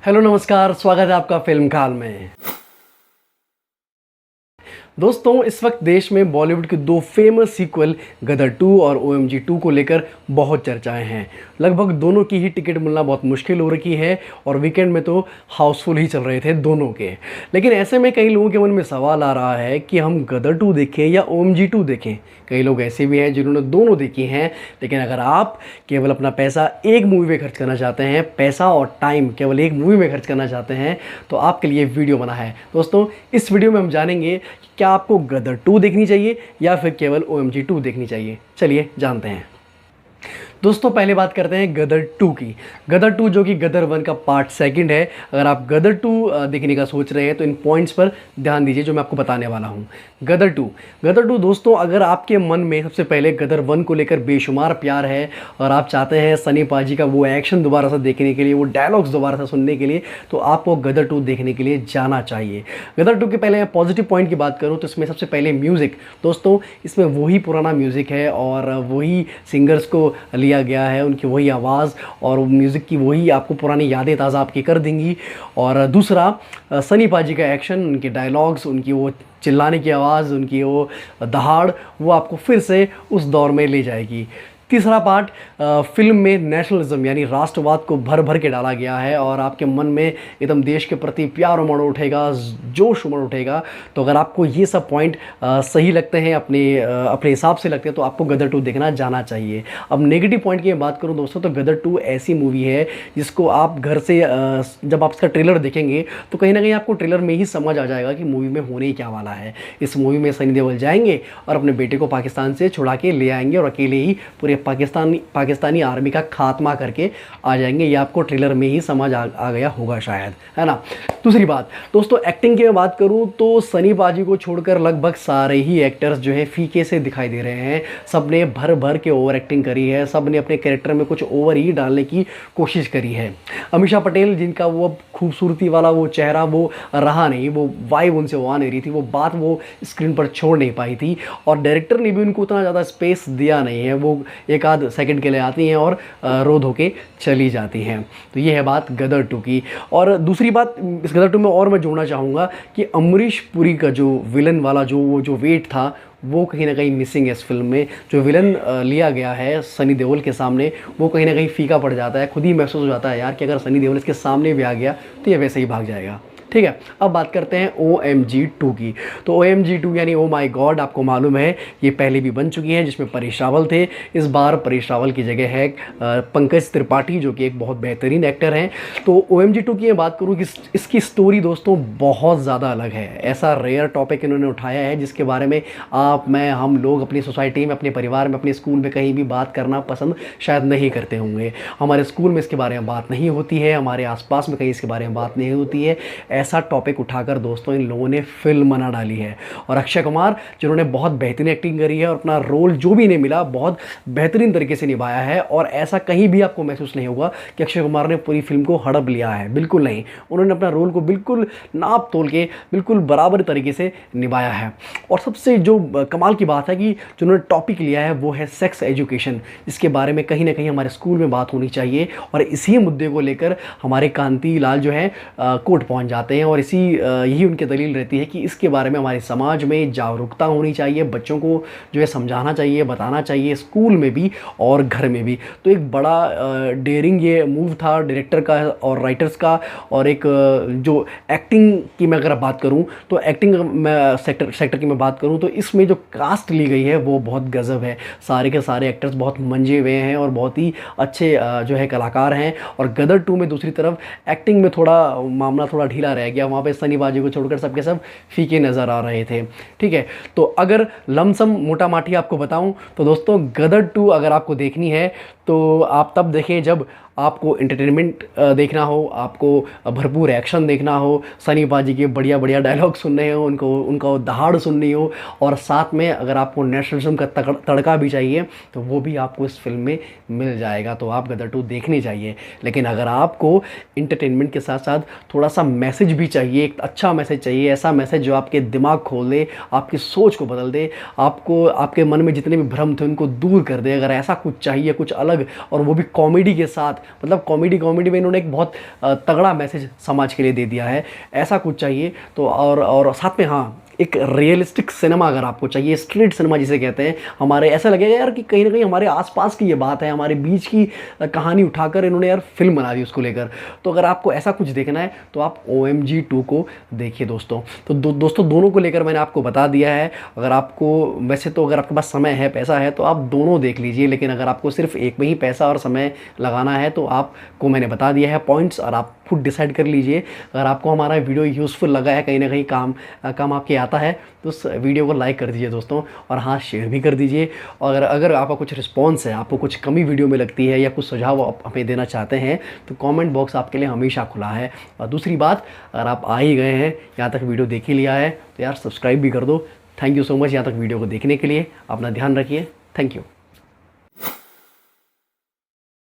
Hello नमस्कार, स्वागत है आपका फिल्म काल में। दोस्तों, इस वक्त देश में बॉलीवुड के दो फेमस सीक्वल गदर 2 और OMG 2 को लेकर बहुत चर्चाएं हैं। लगभग दोनों की ही टिकट मिलना बहुत मुश्किल हो रखी है और वीकेंड में तो हाउसफुल ही चल रहे थे दोनों के। लेकिन ऐसे में कई लोगों के मन में सवाल आ रहा है कि हम गदर 2 देखें या OMG 2 देखें। कई लोग ऐसे भी हैं जिन्होंने दोनों देखी हैं। लेकिन अगर आप केवल अपना पैसा एक मूवी में खर्च करना चाहते हैं, पैसा और टाइम केवल एक मूवी में खर्च करना चाहते हैं, तो आपके लिए वीडियो बना है। दोस्तों, इस वीडियो में हम जानेंगे कि क्या आपको गदर 2 देखनी चाहिए या फिर केवल OMG 2 देखनी चाहिए। चलिए जानते हैं। दोस्तों, पहले बात करते हैं गदर 2 की। गदर 2 जो कि गदर 1 का पार्ट सेकंड है। अगर आप गदर 2 देखने का सोच रहे हैं तो इन पॉइंट्स पर ध्यान दीजिए जो मैं आपको बताने वाला हूं। गदर 2 दोस्तों, अगर आपके मन में सबसे पहले गदर 1 को लेकर बेशुमार प्यार है और आप चाहते हैं सनी पाजी का वो एक्शन दोबारा से देखने के लिए, वो डायलॉग्स दोबारा से सुनने के लिए, तो आपको गदर 2 देखने के लिए जाना चाहिए। गदर 2 के पहले मैं पॉजिटिव पॉइंट की बात करूँ तो इसमें सबसे पहले म्यूज़िक। दोस्तों, इसमें वही पुराना म्यूज़िक है और वही सिंगर्स को लिया गया है, उनकी वही आवाज़ और म्यूज़िक की वही आपको पुरानी यादें ताज़ा आपकी कर देंगी। और दूसरा, सनी पाजी का एक्शन, उनके डायलॉग्स, उनकी वो चिल्लाने की आवाज़, उनकी वो दहाड़, वो आपको फिर से उस दौर में ले जाएगी। तीसरा पार्ट, फिल्म में नेशनलिज्म यानी राष्ट्रवाद को भर भर के डाला गया है और आपके मन में एकदम देश के प्रति प्यार उमड़ उठेगा, जोश उमड़ उठेगा। तो अगर आपको ये सब पॉइंट सही लगते हैं, अपने हिसाब से लगते हैं, तो आपको गदर 2 देखना जाना चाहिए। अब नेगेटिव पॉइंट की बात करूं दोस्तों, तो गदर 2 ऐसी मूवी है जिसको आप घर से जब आप इसका ट्रेलर देखेंगे तो कहीं ना कहीं आपको ट्रेलर में ही समझ आ जाएगा कि मूवी में होने क्या वाला है। इस मूवी में सनी देओल जाएंगे और अपने बेटे को पाकिस्तान से छुड़ा के ले आएंगे और अकेले ही पूरे पाकिस्तानी आर्मी का खात्मा करके आ जाएंगे। ये आपको ट्रेलर में ही समझ आ गया होगा शायद, है ना। दूसरी बात दोस्तों, एक्टिंग की मैं बात करूं तो सनी पाजी को छोड़कर लगभग सारे ही एक्टर्स जो हैं फीके से दिखाई दे रहे हैं। सब ने भर भर के ओवर एक्टिंग करी है, सब ने अपने कैरेक्टर में कुछ ओवर ही डालने की कोशिश करी है। अमीषा पटेल, जिनका वो खूबसूरती वाला वो चेहरा वो रहा नहीं, वो वाइब उनसे वो आ नहीं रही थी, वो बात वो स्क्रीन पर छोड़ नहीं पाई थी और डायरेक्टर ने भी उनको उतना ज़्यादा स्पेस दिया नहीं है। वो एक आध सेकंड के लिए आती हैं और रो धो के चली जाती हैं। तो ये है बात गदर 2 की। और दूसरी बात इस गदर 2 में और मैं जोड़ना चाहूँगा कि अमरीश पुरी का जो विलन वाला जो वेट था, वो कहीं ना कहीं मिसिंग है इस फिल्म में। जो विलन लिया गया है सनी देओल के सामने, वो कहीं ना कहीं फीका पड़ जाता है। खुद ही महसूस हो जाता है यार कि अगर सनी देओल इसके सामने भी आ गया तो ये वैसे ही भाग जाएगा। ठीक है, अब बात करते हैं OMG 2 की। तो OMG 2 यानी ओ माई गॉड, आपको मालूम है ये पहले भी बन चुकी है जिसमें परेश रावल थे। इस बार परेश रावल की जगह है पंकज त्रिपाठी, जो कि एक बहुत बेहतरीन एक्टर हैं। तो OMG 2 की मैं बात करूँ कि इसकी स्टोरी दोस्तों बहुत ज़्यादा अलग है। ऐसा रेयर टॉपिक इन्होंने उठाया है जिसके बारे में आप, मैं, हम लोग अपनी सोसाइटी में, अपने परिवार में, अपने स्कूल में कहीं भी बात करना पसंद शायद नहीं करते होंगे। हमारे स्कूल में इसके बारे में बात नहीं होती है, हमारे आसपास में कहीं इसके बारे में बात नहीं होती है। ऐसा टॉपिक उठाकर दोस्तों इन लोगों ने फिल्म बना डाली है। और अक्षय कुमार, जिन्होंने बहुत बेहतरीन एक्टिंग करी है और अपना रोल जो भी इन्हें मिला बहुत बेहतरीन तरीके से निभाया है। और ऐसा कहीं भी आपको महसूस नहीं होगा कि अक्षय कुमार ने पूरी फिल्म को हड़प लिया है, बिल्कुल नहीं। उन्होंने अपना रोल को बिल्कुल नाप तोल के बिल्कुल बराबर तरीके से निभाया है। और सबसे जो कमाल की बात है कि जो उन्होंने टॉपिक लिया है वो है सेक्स एजुकेशन, जिसके बारे में कहीं ना कहीं हमारे स्कूल में बात होनी चाहिए। और इसी मुद्दे को लेकर हमारे कांति लाल जो है कोर्ट पहुंच जाते हैं और यही उनकी दलील रहती है कि इसके बारे में हमारे समाज में जागरूकता होनी चाहिए, बच्चों को जो है समझाना चाहिए, बताना चाहिए, स्कूल में भी और घर में भी। तो एक बड़ा डेयरिंग ये मूव था डायरेक्टर का और राइटर्स का। और एक जो एक्टिंग की मैं अगर बात करूं तो एक्टिंग सेक्टर की मैं बात करूं तो इसमें जो कास्ट ली गई है वो बहुत गजब है। सारे के सारे एक्टर्स बहुत मंजे हुए हैं और बहुत ही अच्छे जो है कलाकार हैं। और गदर 2 में दूसरी तरफ एक्टिंग में थोड़ा मामला थोड़ा ढीला रह गया, वहाँ पे सनी पाजी को छोड़कर सबके सब फीके नज़र आ रहे थे। ठीक है, तो अगर लमसम मोटा माटी आपको बताऊं तो दोस्तों गदर 2 अगर आपको देखनी है तो आप तब देखें जब आपको एंटरटेनमेंट देखना हो, आपको भरपूर एक्शन देखना हो, सनी पाजी के बढ़िया बढ़िया डायलॉग सुनने हो, उनका दहाड़ सुननी हो, और साथ में अगर आपको नेशनलिज्म का तड़का भी चाहिए तो वो भी आपको इस फिल्म में मिल जाएगा। तो आप गदर 2 देखनी चाहिए। लेकिन अगर आपको इंटरटेनमेंट के साथ साथ थोड़ा सा मैसेज भी चाहिए, एक अच्छा मैसेज चाहिए, ऐसा मैसेज जो आपके दिमाग खोल दे, आपकी सोच को बदल दे, आपको आपके मन में जितने भी भ्रम थे उनको दूर कर दे, अगर ऐसा कुछ चाहिए, कुछ अलग अलग, और वो भी कॉमेडी के साथ, मतलब कॉमेडी में इन्होंने एक बहुत तगड़ा मैसेज समाज के लिए दे दिया है। ऐसा कुछ चाहिए तो, और साथ में हाँ, एक रियलिस्टिक सिनेमा अगर आपको चाहिए, स्ट्रीट सिनेमा जिसे कहते हैं, हमारे ऐसा लगेगा यार कि कहीं ना कहीं हमारे आसपास की ये बात है, हमारे बीच की कहानी उठाकर इन्होंने यार फिल्म बना दी उसको लेकर। तो अगर आपको ऐसा कुछ देखना है तो आप OMG 2 को देखिए दोस्तों। तो दोस्तों दोनों को लेकर मैंने आपको बता दिया है। अगर आपको, वैसे तो अगर आपके पास समय है, पैसा है, तो आप दोनों देख लीजिए, लेकिन अगर आपको सिर्फ एक में ही पैसा और समय लगाना है तो आपको मैंने बता दिया है पॉइंट्स, और आप खुद डिसाइड कर लीजिए। अगर आपको हमारा वीडियो यूज़फुल लगा है, कहीं ना कहीं काम आपके आता है, तो उस वीडियो को लाइक कर दीजिए दोस्तों, और हाँ, शेयर भी कर दीजिए। और अगर आपका कुछ रिस्पॉन्स है, आपको कुछ कमी वीडियो में लगती है या कुछ सुझाव आप हमें देना चाहते हैं, तो कमेंट बॉक्स आपके लिए हमेशा खुला है। और दूसरी बात, अगर आप आ ही गए हैं, यहाँ तक वीडियो देख ही लिया है, तो यार सब्सक्राइब भी कर दो। थैंक यू सो मच यहाँ तक वीडियो को देखने के लिए। अपना ध्यान रखिए। Thank you.